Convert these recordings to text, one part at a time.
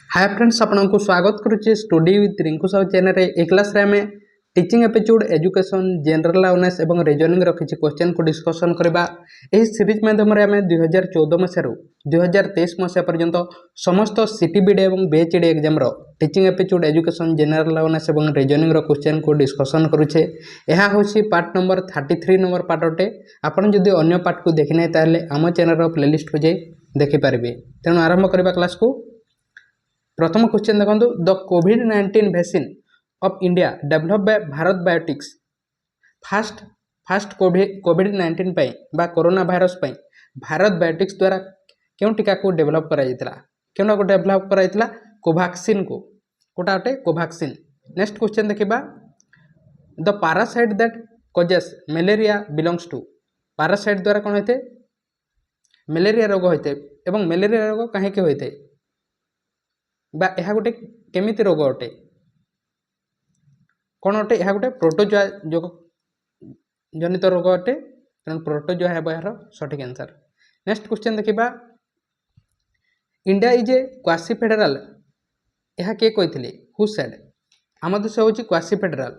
Hi friends आपको स्वागत करुचे study with Rinku Sahu channel रे ए क्लास रे हमें teaching episode education general awareness एवं रीजनिंग रो किछि क्वेश्चन को डिस्कशन करबा। एही सीरीज माध्यम रे हमें 2014 मसिया रु 2023 मसिया पर्यंत समस्त सीटीबीडी एवं बीएचडी एग्जाम रो teaching episode education general awareness एवं रीजनिंग रो क्वेश्चन को डिस्कशन करुचे। एहा होछि पार्ट नंबर 33 नंबर पार्ट अटे। आपण जदि अन्य पार्ट को देखि नै ताले हम चैनल रो प्लेलिस्ट को जाई देखि पारबे। तेणु आरंभ करबा क्लास को। प्रथम क्वेश्चन देखो the covid vaccine of India develop by Bharat biotics fast कोविड-19 पाई बा कोरोना भाइरस पाई भारत बायोटिक्स द्वारा क्यों टीका को डेवलप कराइतिला क्यों को डेवलप कराइतिला कोवैक्सीन को कोटा अटे कोवैक्सीन। नेक्स्ट क्वेश्चन देखिबा the parasite that causes malaria belongs to parasite द्वारा कोन होइते मलेरिया रोग होइते एवं मलेरिया रोग काहे के होइते बा यह गोटे केमिति रोग अटे कौन अटे यह गोटे प्रोटोजोआ जो जनित रोग अटे तेणु प्रोटोजोआ है यार सठिक आंसर। नेक्स्ट क्वेश्चन देखिबा India is a quasi federal यह के कहिथिले हु सेड आम देश होची क्वासी फेडरल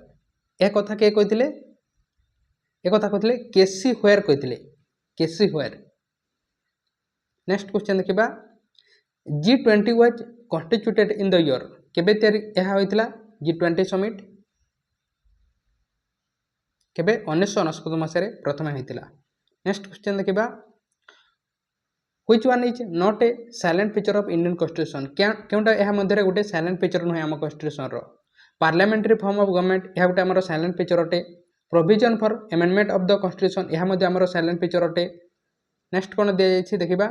यह कथा के कहिथिले एक कथा कहिथिले केसी होयर कहिथिले केसी होयर। नेक्स्ट क्वेश्चन देखिबा G20 was constituted in the year केबे यह होइतिला G20 समिट केबे 1969 मसिया रे प्रथम होइतिला। नेक्स्ट क्वेश्चन देखिबा which one is not a salient feature of Indian constitution केउंटा यह मध्य रे गोटे साइलेंट फीचर नहे हम कॉन्स्टिट्यूशन रो पार्लियामेंटरी फॉर्म ऑफ गवर्नमेंट यह गोटे हमर साइलेंट फीचर अटे provision for amendment of the constitution यह मध्य हमर साइलेंट फीचर अटे। नेक्स्ट कोन दिया जायछि देखिबा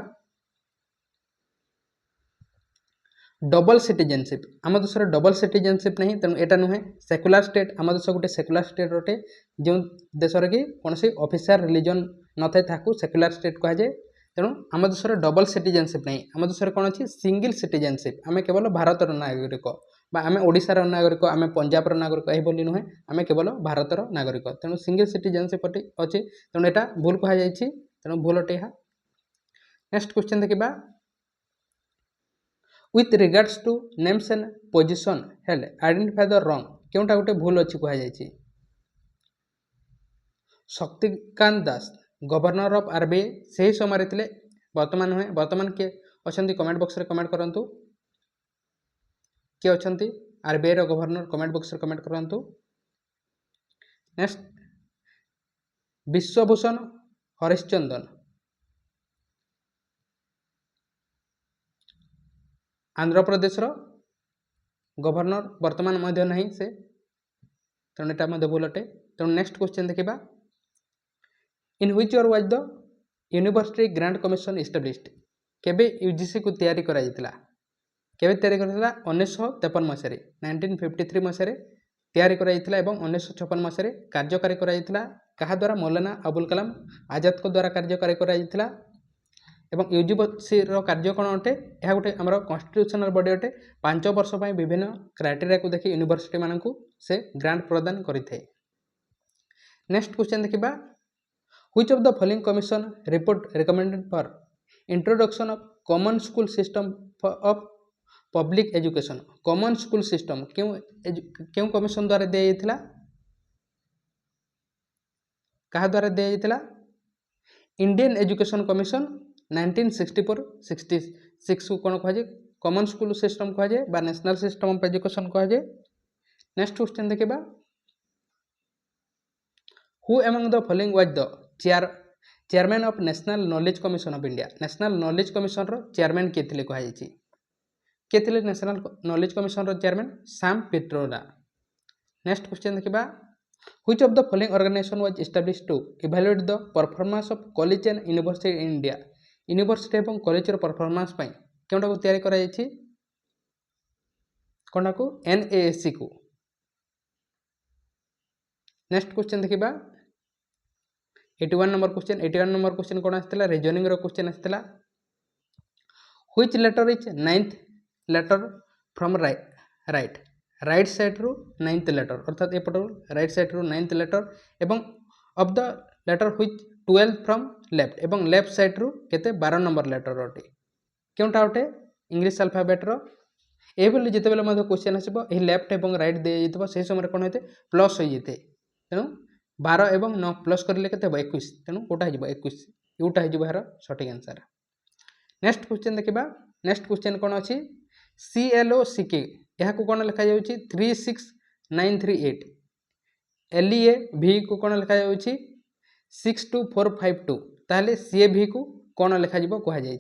डबल सिटीजनशिप आम देश डबल सिटीजनशिप नहीं तेणु एटा नुहे सेक्युलर स्टेट आम देश गोटे सेक्युलर स्टेट अटे जो देश कि कौन सी ऑफिशियल रिलीजन न थाए ताकू सेक्युलर स्टेट कह जाए तेणु आम देश डबल सिटीजनशिप नहीं आम देश कौन अच्छी सिंगल सिटीजनशिप आम केवल भारतर नागरिक आम ओडिशार नागरिक आम पंजाबर नागरिक यही नुहे आम केवल भारतर नागरिक तेणु सिंगल सिटीजनशिप अच्छी तेणु यहाँ भूल कह तेणु भूल अटे यहाँ। नेक्स्ट क्वेश्चन देखिबा with regards to names and position held identify the wrong केउंटा गोटे भूल अच्छी कह जायछि Shaktikanta Das governor of RBI सही समय रे वर्तमान हुए वर्तमान के अछंती कमेंट बॉक्स रे कमेंट करंतु के अछंती आरबीआई रो गवर्नर कमेंट बॉक्स रे कमेंट करंतु। नेक्स्ट विश्वभूषण हरिश्चंदन आंध्र प्रदेश रो गवर्नर वर्तमान मध्य नहीं से तेणु एटा मध्य भूल अटे तेणु। नेक्स्ट क्वेश्चन देखिबा in which year was the university grant commission established केबे यूजीसी को तैयारी करा जायतिला केबे तैयारी करथिला 1953 मसिया रे 1953 मसिया रे तैयारी करा जायतिला एवं 1956 मसिया रे कार्यकारी करा जायतिला कहा द्वारा मौलाना अबुल कलाम आजाद को द्वारा कार्यकारी करा जायतिला एवं यूजीसी रो कार्य कौन अटे यह गोटे आमर कन्स्टिट्यूशनल बॉडी अटे 5 वर्ष पर विभिन्न क्राइटेरिया को देखि यूनिवर्सिटी मानक से ग्रांट प्रदान करिथे। नेक्स्ट क्वेश्चन देखिबा which of the following commission report recommended for introduction of common school system of public education common school system क्यों कमिशन द्वारा दिया जायतिला कहा द्वारा दिया जायतिला इंडियन एजुकेशन कमिशन 1964-66 को कौन कह कॉमन स्कूल सिस्टम कह जाए नेशनल सिस्टम ऑफ एजुकेशन कह जाए। नेक्स्ट क्वेश्चन देखिबा who among the following was the chairman of National Knowledge Commission of India National Knowledge Commission रो चेयरमैन के थिले कह जायछि के थिले नेशनल नॉलेज कमिशन रो chairman Sam Pitroda. Next question देखिबा which of the following organisation was established to evaluate the performance of college and university in India university एवं कॉलेज परफॉर्मेंस पाई केउटा को तैयारी करा जायछि कोना को एनएएससी को। नेक्स्ट क्वेश्चन देखिबा 81 नंबर क्वेश्चन कोन आस्थिला रीजनिंग रो क्वेश्चन आस्थिला which letter is 9th letter from right side रो 9th लेटर अर्थात एपट राइट साइड रो 9th लेटर एवं of the letter which 12 from left एवं लेफ्ट साइड रू केते 12 नंबर लेटर अटे केउटा अटे इंग्लिश अल्फाबेट रो एभली जितेबाला मध्य क्वेश्चन आसो यही लेफ्ट एवं रईट दि जाइए से समय कौन होते प्लस हो जाते तेणु 12 एवं 9 प्लस करेंगे के 21 तेणु कौटा हो 21 यूटा हो यार सठिक आंसर। नेक्स्ट क्वेश्चन देखा नेक्स्ट क्वेश्चन कौन अच्छी CLOCK यहाँ को कौन लिखा जाऊँगी 36938 LEA V को कौन लिखा जाऊँगी 62452 ताहले CAV को कौन लिखा कहुई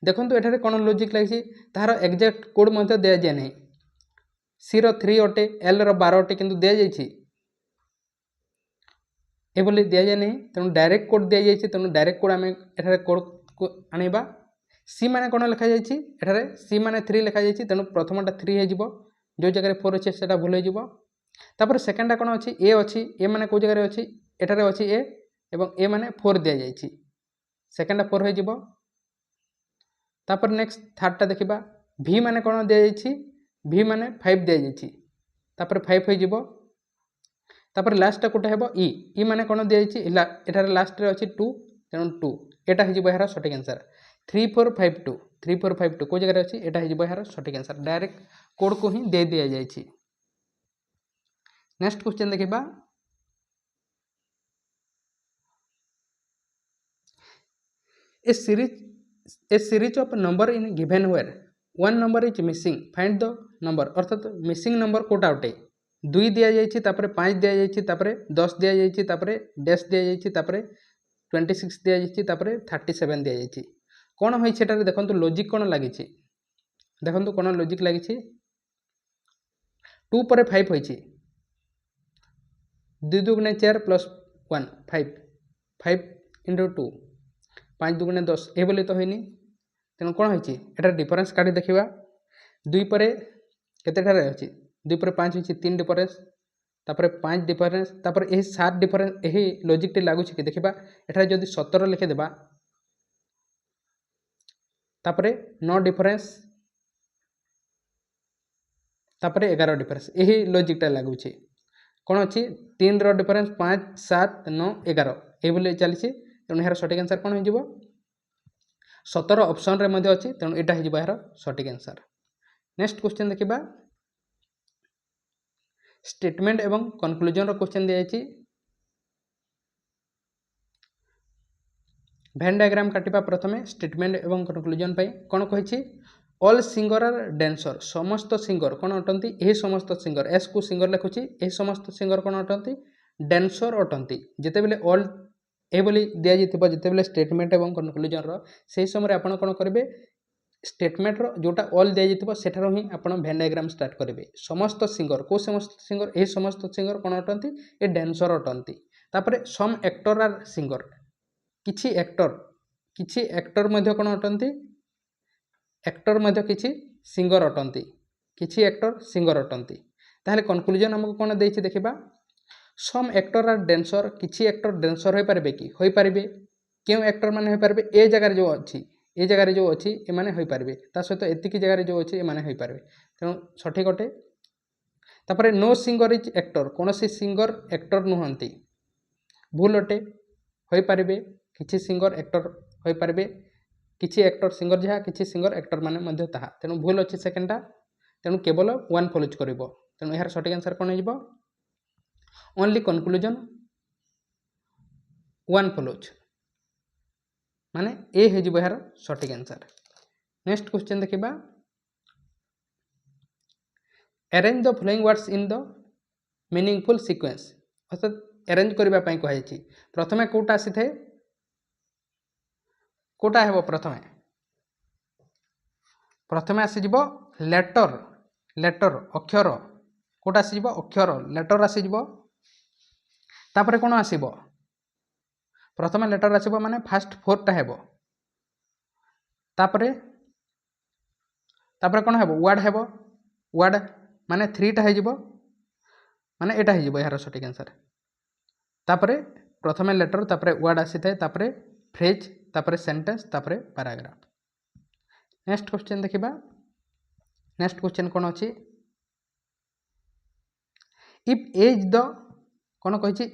देखो एठारे कौन लॉजिक लगी तार एक्जाक्ट कोड मध्य दि जाए ना सी रो 3 अटे एल रो 12 अटे किंतु दि जाइए एभली दि जाए नहीं तेणु डायरेक्ट कोड दि जाइए तेणु डायरेक्ट कोड आम एठारे कोड को आनिबा सी माने कौन लिखा जाइए एठारे सी माने 3 लिखा जाइए तेणु प्रथमटा 3 हो जो जगह 4 अच्छे से भूल होपर सेकेंडा कौन अच्छी ए माने कौ जगह अच्छी एठारे अच्छी ए एवं ए माने 4 दि जाइए सेकेंडा 4 हो तापर नेक्स्ट थर्डटा देखा V माने कौन दि जाइए V माने 5 दि जाइए तापर 5 हो तापर लास्ट कोटा है ई माने कौन दि जाइए एठारे लास्ट रे अच्छी 2 तेणु 2 एटा हो यार सठिक आंसर 3452 को जगह अच्छी एटा हो यार सठिक आंसर डायरेक्ट कोड को ही दे दि जाइए। नेक्स्ट क्वेश्चन देखा a series of number in given where one number is missing find the number अर्थात मिसिंग नंबर कोटा उठे 2 दि जाइए 5 दि जाइए 10 दि जाइए डैश दि जाइए 26 दि जाइए 37 दि जाइए कौन हो देखो लॉजिक कौन लगी देखो कौन लॉजिक लगी 2 पर 5 हो 2 दुगुणे 4 प्लस 1 5 इंटू 2 5 दुगुणे 10 ये तो होनी तेणु कौन होटा डिफरेन्स काढ़ी देखा 2 पर केतेटारे अच्छी 2 पर 5 हो 3 डिफरेन्स तापर 5 डिफरेन्स तापर यही 7 डिफरेन्स यही लॉजिक लगुच कि देखा एठारे जदि 17 लिखिदेबा तापर 9 डिफरेन्स तापर 11 डिफरेन्स यही लॉजिकटा लगुच कौन अच्छी 3 रो डिफरेन्स 5 7 9 11 ये चली तेणु यार सठिक आंसर कौन हो 17 ऑप्शन रे मध्य अच्छी तेणु यहाँ हो यार सठिक आंसर। नेक्स्ट क्वेश्चन देखा स्टेटमेंट एवं कनक्लूजन रो क्वेश्चन दी जाइए भेन डायग्राम काटिबा प्रथमे स्टेटमेंट एवं कनक्लूजन पाई कौन कही ऑल सिंगर आर डेंसर समस्त सिंगर कौन अटंती यही समस्त सिंगर एस को सिंगर लिखुची यही समस्त सिंगर कौन अटंती डेंसर अटंती जितेबले ऑल एभली दि जाइए जितेबले स्टेटमेंट एवं कनक्लूजन से समय आप कौन करेंगे स्टेटमेंट जोटा ऑल दि जाइए सेठार ही आप भेन डायग्राम स्टार्ट करेंगे समस्त सिंगर को समस्त सिंगर यही समस्त सिंगर कौन अटंती ये डेंसर अटंती तापर सम एक्टर आर सिंगर किछि एक्टर मध्य कौन अटंती एक्टर मध्य किछि सिंगर अटंती किछि एक्टर सिंगर अटंती ताहले कनक्लूजन हमको कौन देछि देखिबा सम एक्टर आर डेंसर किछि एक्टर डेंसर हो पारे कि हो पारे क्यों एक्टर माने हो पारे ए जगह जो अच्छी ए जगह जो अच्छी ए माने हो पारे ता सहित एतिकी जगह जो अच्छी ए माने हो पारे तेणु सठिक अटे तापर नो सिंगर इज एक्टर कौन सी सिंगर एक्टर नुहंती भूल अटे हो पारे किछि सिंगर एक्टर हो पारे किछि एक्टर सिंगर जहाँ किछि सिंगर एक्टर माने मध्य ताहा तेणु भूल अच्छी सेकेंडा तेणु केवल 1 फॉलोज करिवो तेणु यार सठिक आंसर कौन हो ओनली कनक्लूजन 1 फॉलोज माने ए हो यार सठिक आंसर। नेक्स्ट क्वेश्चन देखिबा arrange the following words in the meaningful sequence अर्थात अरेंज करबा पई कहै छी प्रथमे कोटा आसी थे कोटा हेबो प्रथमे आसीजिबो लेटर लेटर अक्षर कोटा आसीजिबो अक्षर लेटर आसीजिबो तापर कोन आसीबो प्रथमे लेटर आसीबो माने फास्ट 4 टा हेबो तापर कोन हेबो वर्ड माने 3 टा हेजिबो माने एटा हेजिबो यार सठिक आंसर तापर प्रथमे लेटर तापर वर्ड आसी थाए तापर फ्रेज तापर सेंटेंस तापर पैराग्राफ। नेक्स्ट क्वेश्चन देखिबा नेक्स्ट क्वेश्चन कौन अच्छी इफ एज द कौन कही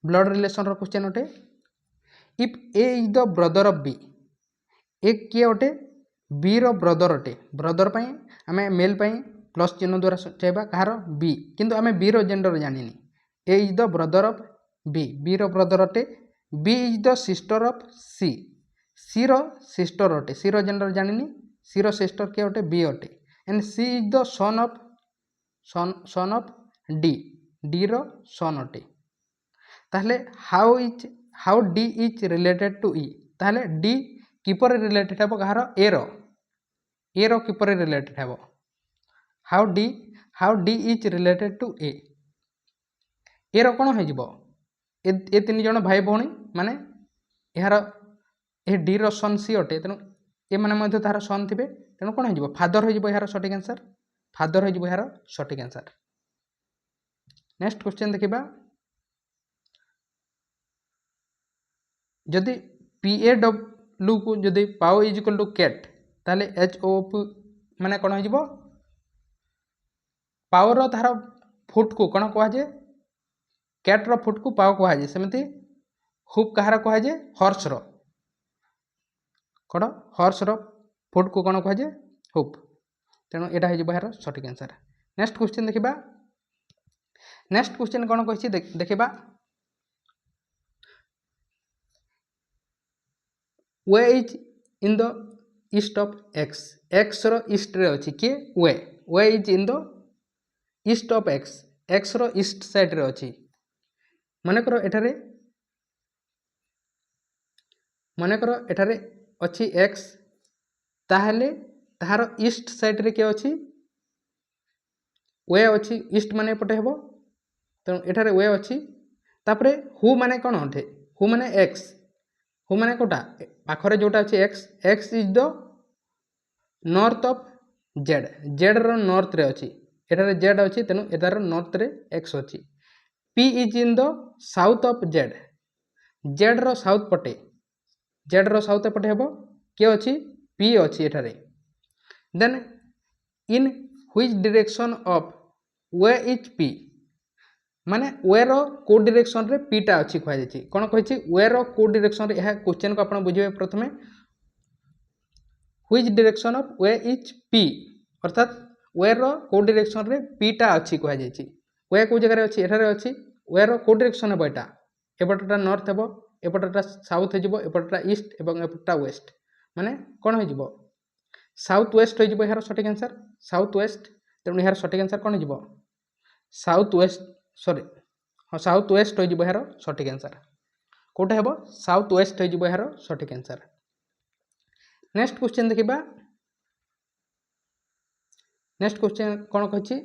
ब्लड रिलेशन रो क्वेश्चन अटे if A is the brother of B A किए अटे बी रो ब्रदर अटे ब्रदर पाई आम मेल पाई प्लस चिन्ह द्वारा सूचाइबा कहार बी किंतु आम बी रो जेंडर जानिनी A is the brother of B रो ब्रदर अटे B is the sister of C रो सिस्टर अटे सी रो जेंडर जानिनी सी रो सिस्टर के अटे बी अटे and C is the son of D रो सन अटे ताहले how D is related to E ताहले डी किपर रिलेटेड हेबो कहार ए रो किपर रिलेटेड हेबो how D is related to A रो कोन हो जिवो ए तीन जण भाई भौणी माने यार ए डी रो सन सी अटे तेणु ए माने मध्य तार सन थिबे तेणु कोन हो जिवो फादर हो जिवो यार सठिक आंसर फादर हो जिवो यार सठिक आंसर। नेक्स्ट क्वेश्चन देखिबा जदि पी ए डब्ल्यू को जदि पाओ इज इक्वल टू कैट ताले एच ओ पी माने कोन हो जिवो पावर तार फुट को कौन कहुए कैट रो फुट को पाव कहुए सेमती हुप कहार कहुए हॉर्स रो कौन हॉर्स रो फुट को कौन कहुए हुप तेणु यहाँ हो यार सठिक आंसर। नेक्स्ट क्वेश्चन देखिबा नेक्स्ट क्वेश्चन कौन कही देखिबा Y is in the east of X X रो ईस्ट रे अछि के Y is in the east of X रो ईस्ट साइड रे अछि मनकर एठारे अछि एक्स ताहले ताहार ईस्ट साइड रे के अछि वे अछि ईस्ट माने पटे हेबो तेणु एठारे वे अछि तापरे हु माने कोन अठे हु माने एक्स हु माने कोटा पाखरे जोटा अछि X is the north of Z रो नॉर्थ रे अछि एठारे जेड अछि तेणु एदार नॉर्थ रे एक्स अछि P is in the south of Z रो साउथ पटे हेबो के अछि पी अछि एठारे then in which direction of way is P माने वे रो को डायरेक्शन रे पी टा अछि कहै छै कोन कहै छै वे रो को डायरेक्शन रे यह क्वेश्चन को आपण बुझिबे प्रथमे which direction of way is P अर्थात वे रो को डायरेक्शन रे पी टा अछि कहै छै वे को जगह रे अछि एठारे अछि वे रो को डायरेक्शन हेबो एटा एपटटा नॉर्थ हेबो एपटटा साउथ हे जिवो एपटटा ईस्ट एवं एपटटा वेस्ट माने कोन हो जिवो साउथ वेस्ट हो जिवो यार सठिक आंसर साउथ वेस्ट तेणु यार सठिक आंसर कोन हो जिवो साउथ वेस्ट हो जिवो यार सठिक आंसर कोटा हेबो साउथ वेस्ट हो जिवो यार सठिक आंसर। नेक्स्ट क्वेश्चन देखिबा नेक्स्ट क्वेश्चन कोन कहछि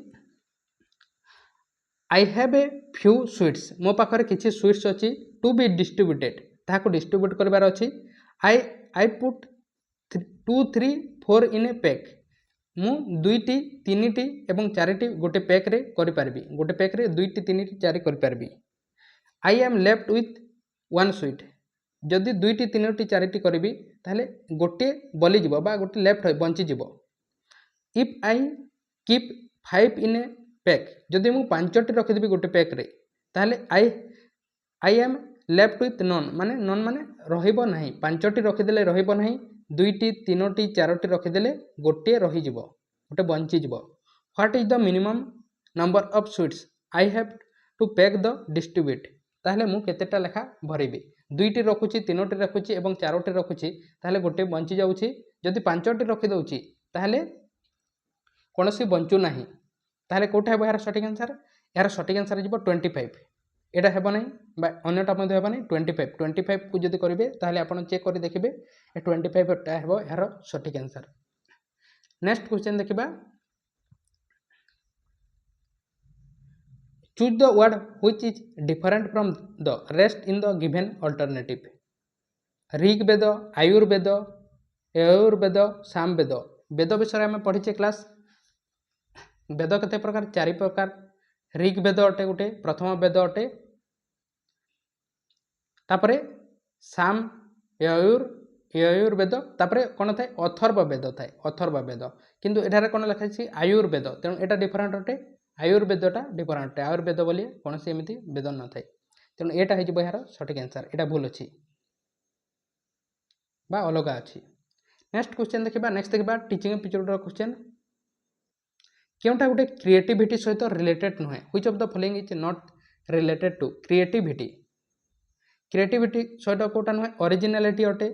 I have a few sweets मो पाखरे किछि स्वीट्स अछि टू बी डिस्ट्रीब्यूटेड ताको डिस्ट्रीब्यूट करबार अछि I put 2 3 4 in a pack मु 2टी 3टी एवं 4टी गोटे पैक रे करि परबी गोटे पैक रे 2टी 3टी 4 करि परबी आई एम लेफ्ट विथ 1 स्वीट जदि 2टी 3टी 4टी करबी ताहले गोटे बली जिवो बा गोटे लेफ्ट होय बंची जिवो if I keep 5 in a pack जदि मु 5टी रखिदेबी गोटे पैक रे ताहले I am left with none माने रहिबो नाही 5टी रखिदेले रहिबो नाही 2टी 3टी 4टी रखिदेले गोटे रही जिवो गोटे बंची जिवो what is the minimum number of sweets I have to pack the distribute ताहले मु केतेटा लेखा भरिबी 2टी रखुची 3टी रखुची एवं 4टी रखुची ताहले गोटे बंची जाउची जदि 5टी रखि दउची ताहले कोनोसी बंचू नाही ताहले कोठा हेबो यार सठिक आंसर जिवो 25 एटा हेबो नाही बा अन्यटा मध्ये हेबो नाही 25 को जदि करिवे ताहले आपण चेक करि देखिबे ए 25 टा हेबो यार सठिक आंसर। नेक्स्ट क्वेश्चन देखिबा choose the word which is different from the rest in the given alternative Rigveda Ayurveda Samaveda Veda विषय में पढ़ीचे क्लास वेद केते प्रकार 4 प्रकार ऋग्वेद अटे गोटे प्रथम वेद अटे तापरे साम ययुर्वेद तापरे कोन थाए अथर्ववेद थाए अथर्ववेद किंतु एठारे कोन लिखा छै आयुर्वेद तेणु एटा डिफरेंट अटे आयुर्वेदटा डिफरेंट अटे आयुर्वेद बोली कोनसी एमिति वेद न थाए तेणु एटा हे जिवो यार सठिक आंसर एटा भूल अछि बा अलगा अछि। नेक्स्ट क्वेश्चन देखा नेक्स्ट देखा टीचिंग एपिसोड क्वेश्चन क्योंटा गोटे क्रिएटिविटी सहित रिलेटेड नुहे which of the following is not related to creativity सहित कोटा नुहे ओरिजिनालिटी अटे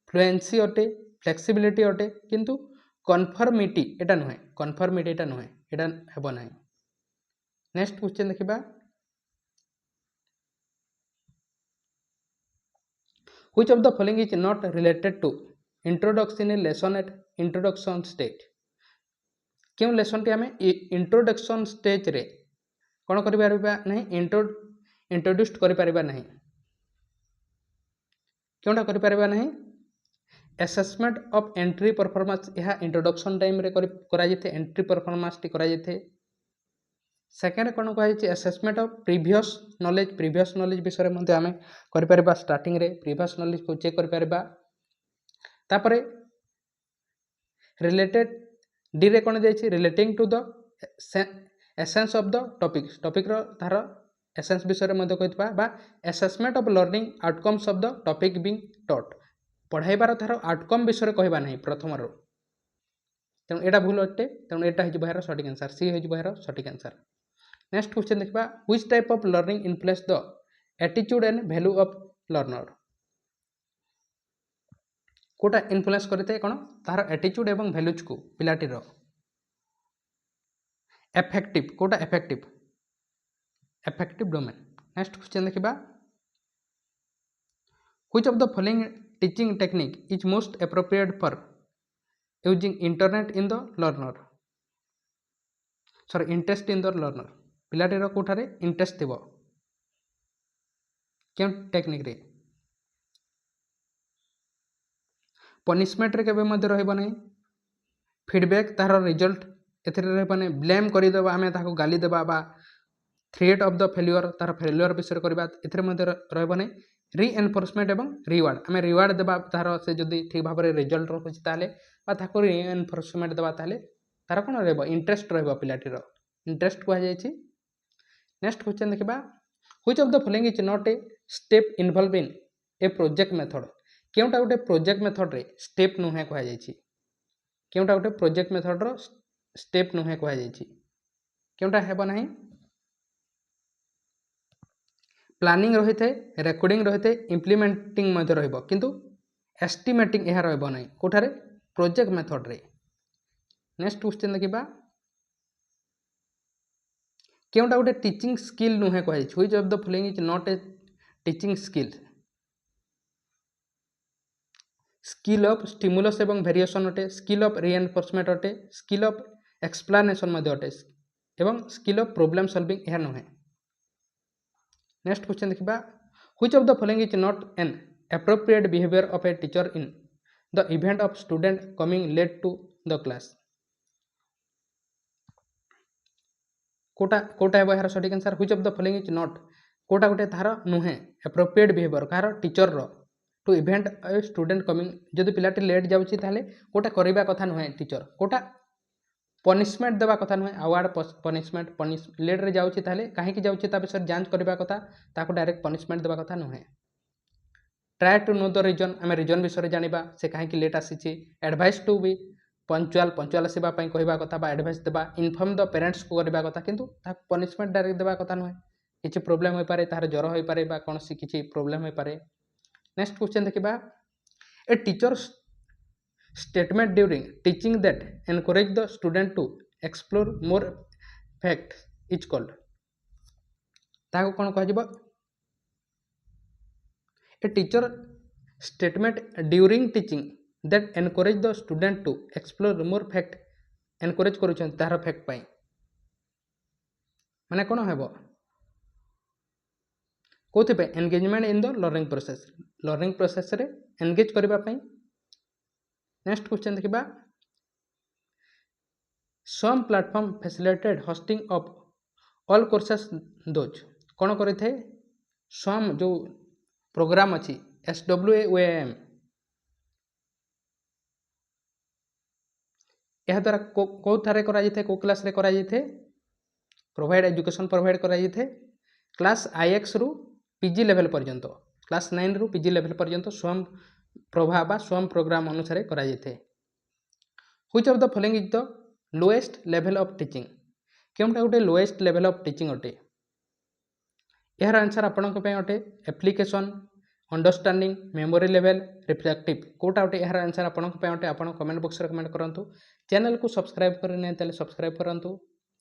फ्लुएंसी अटे फ्लेक्सिबिलिटी अटे किंतु कन्फर्मिटी एटा नुहे एटा हेबो नाही। नेक्स्ट क्वेश्चन देखिबा which of the following is not related to introduction in lesson at introduction stage क्यों लेसन टी आम इंट्रोडक्शन स्टेज रे कौन कर इंट्रोड्यूस कर क्योंटा कर एसेसमेंट ऑफ एंट्री परफॉर्मेंस यह इंट्रोडक्शन टाइम रे करा एंट्री परफॉर्मेंस टी करा सेकेंड कौन कहुई एसेसमेंट ऑफ प्रीवियस नॉलेज विषय में आम कर स्टार्टिंग रे प्रीवियस नॉलेज को चेक कर रिलेटेड डी रे कौन जाइए relating to the essence of the topic तार एसेंस विषय में कही assessment of learning outcomes of the topic being taught पढ़ाइबार तार आउटकम विषय कहवा नहीं प्रथम रो तेणु यहाँ भूल अटे तेणु यहाँ हो सठिक आंसर सी हो सठिक आंसर। नेक्स्ट क्वेश्चन देखा which type of learning influence the attitude and value of learner कोटा इन्फ्लुएंस करते कौन तार एटीट्यूड एवं वैल्यूज को पिलाटीर एफेक्टिव कोटा एफेक्टिव डोमेन। नेक्स्ट क्वेश्चन देखा which of the following teaching technique is most appropriate for using internet in the learner interest in the learner पिलाटीर कोठारे इंटरेस्ट थी क्यों टेक्निक रे पनिशमेंट रे केबे मध्य रहइबो नै फीडबैक तार रिजल्ट एथिरे रहइबो नै ब्लेम करि देबा आमे ताको गाली देबा बा थ्रेट ऑफ द फेल्युअर तार फेल्युअर विषय करबा एथिरे मध्य रहइबो नै रीएनफोर्समेंट एवं रिवार्ड आमे रिवार्ड देबा तार से जदी ठीक भाबरे रिजल्ट रखुछि ताले बा ताको रीएनफोर्समेंट देबा ताले तार कोन रहइबो इंटरेस्ट रहइबो पिलाटीर इंटरेस्ट को जायछि। नेक्स्ट क्वेश्चन देखिबा which of the following is not a step involve in a project method क्योंटा गोटे प्रोजेक्ट मेथड रे स्टेप नुहे कह क्योंटा गोटे प्रोजेक्ट मेथड रो स्टेप नुहे कह क्योंटा हेबो नाही प्लानिंग रही थे रेकॉर्डिंग रही थे इम्प्लीमेंटिंग मध्य रहिबो किंतु एस्टिमेटिंग यह रहिबो नाही कोठारे प्रोजेक्ट मेथड रे। नेक्स्ट क्वेश्चन देखिबा क्योंटा गोटे टीचिंग स्किल नुहे कह which of the following is not A teaching skill of stimulus एवं वेरिएशन अटे स्किल ऑफ रीएनफोर्समेंट अटे स्किल ऑफ एक्सप्लानेशन मध्य अटे एवं स्किल ऑफ प्रॉब्लम सॉल्विंग यह नुहे। नेक्स्ट क्वेश्चन देखिबा which of the following is not an appropriate behaviour of a teacher in the event of student coming late to the class कोटा है यार सठिक answer which of the following is not कोटा गोटे तार नुहे appropriate behaviour कार teacher रो to event a student coming जदि पिलाटी लेट जाउछि ताले कोटा करबा कथा नुहे टीचर कोटा पनिशमेंट देवा कथा नुहे अवार्ड पनिशमेंट लेट रे जाउछि ताले काहे कि जाउछि ता विषय जांच करबा कथा ताको डायरेक्ट पनिशमेंट देवा कथा नुहे। Try to know the reason आम रीजन विषय जानिबा से काहे कि लेट आसी एडवाइस टू बी पंचुआल आसवा कहवा कथा बा एडवाइस देबा इनफॉर्म द पेरेंट्स को करबा कथा किंतु ता पनिशमेंट डायरेक्ट देबा कथा नुहे किछि प्रॉब्लम होई पारे तार ज्वर होई पारे बा कोनसी किछि प्रॉब्लम होई पारे। नेक्स्ट क्वेश्चन देखिबा a teacher statement during teaching that encourage the student to explore more fact is called ताको कोन कहजिबो a teacher statement during teaching that encourage the student to explore more fact encourage करूछन तार fact पाई माने कोन हेबो कोथि पे engagement in the learning process रे एंगेज करबा पाई। नेक्स्ट क्वेश्चन देखिबा some platform facilitated hosting of all courses those कोन करि थे सम जो प्रोग्राम अछि SWAM यह द्वारा को थारे करा जिथे को क्लास रे करा जिथे प्रोवाइड एजुकेशन प्रोवाइड करा जिथे क्लास IX रु PG लेवल पर्यंत क्लास 9 रु PG लेवल पर्यंत स्वयं प्रभाव बा स्वयं प्रोग्राम अनुसार करा जाए। Which of the following is the lowest level of teaching केउंटा गोटे लोएस्ट लेवल ऑफ टीचिंग अटे यार आंसर आपनक पे अटे application understanding memory level reflective कोटा अटे यार आंसर आपनक पे अटे आपण कमेंट बॉक्स रे कमेंट करंतु चैनल को सब्सक्राइब करने नहीं ताले सब्सक्राइब करंतु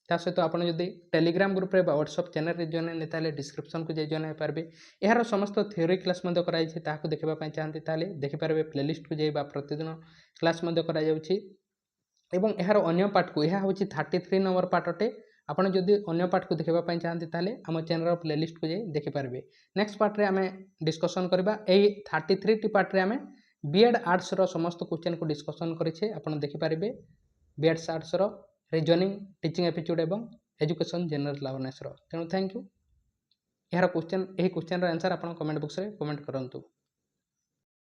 ता सहित आपन जदि टेलीग्राम ग्रुप रे व्हाट्सएप चैनल रे जॉइन नहीं ताले डिस्क्रिप्शन को जे जॉइन हो पारबे यार समस्त थ्योरी क्लास मध्ये कराई छै ताको देखबा पय चाहंती ताले देखि पारबे प्लेलिस्ट को जेबा प्रतिदिन क्लास मध्ये करा जाउछि एवं यार अन्य पार्ट को यह हूँ 33 नंबर पार्ट अटे आपड़ जदि अन्य पार्ट को देखा चाहती ताले आम चैनल प्लेलिस्ट को जाई देखिपारे। नेक्स्ट पार्ट रे आमे डिस्कसन करबा एई 33 टी पार्ट रे आमे बीएड आर्ट्स रो समस्त क्वेश्चन को डिस्कसन करिछे आपण देखिपारे बीएड आर्ट्स रो रीजनिंग टीचिंग एप्टीट्यूड एवं एजुकेशन जनरल अवेयरनेस रो। तेणु थैंक यू यार क्वेश्चन एही क्वेश्चन रो आंसर आपण कमेंट बॉक्स रे कमेंट करंतु।